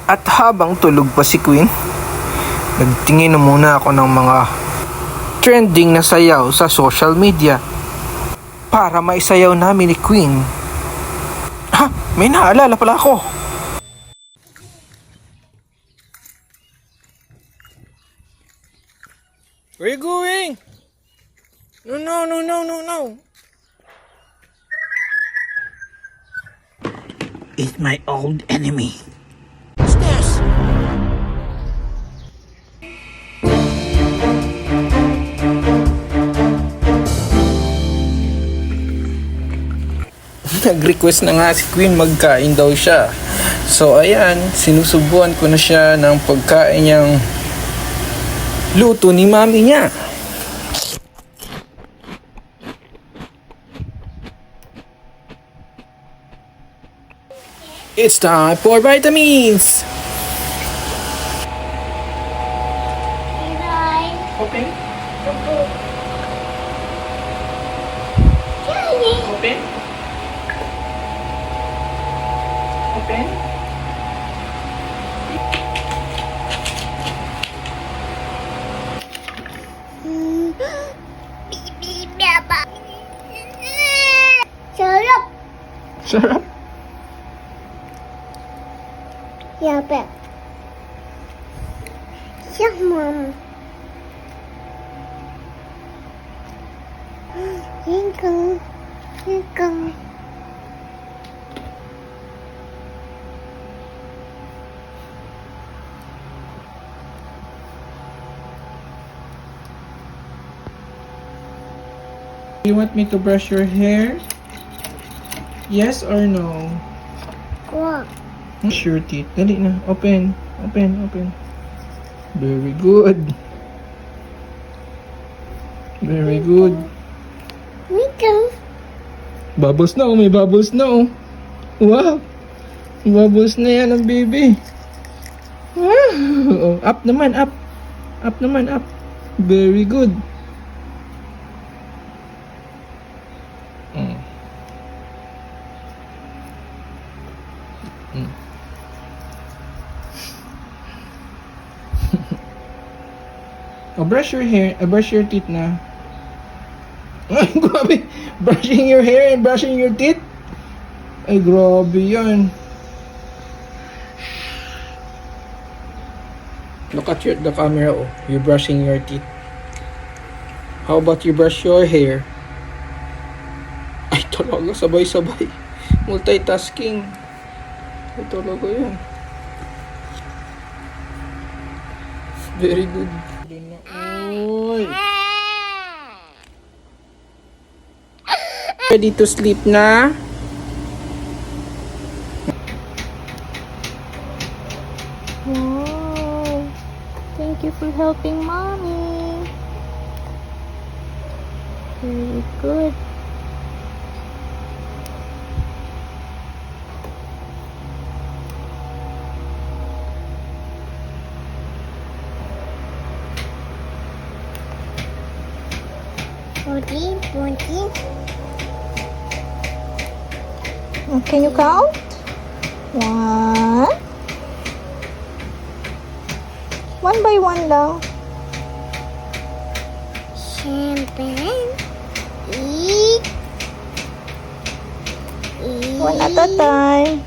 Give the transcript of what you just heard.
At habang tulog pa si Queen, nagtingin na muna ako ng mga trending na sayaw sa social media para maisayaw namin ni Queen. Ha! May naalala pala ako! Where you going? No. It's my old enemy. What's this? Nag-request na nga si Queen magkain daw siya. So ayan, sinusubuan ko na siya ng pagkain niyang luto ni mami niya. It's time for vitamins! Open. Open. Open. Sarap. Sarap. Yapet. Siyak, Mom. Hingkang. You want me to brush your hair? Yes or no? Wow. Brush your teeth. Dali na. Open. Very good. Very good. Hingkang. Bubbles na oh. May bubbles na oh. Wow. May bubbles na yan ang baby. Wow. Up naman. Up. Very good. Oh, brush your hair, brush your teeth na. Ay, grabe. Brushing your hair and brushing your teeth? Ay, grabe yan. Look at the camera, oh. You're brushing your teeth. How about you brush your hair? Ay, talaga, sabay-sabay. Multitasking. Ay, talaga yan. Very good. Oy. Ready to sleep na? Wow. Thank you for helping Mommy. Very good. Bunty. Can you count? 1. 1 by 1 lang. Champagne. Eat. One at a time.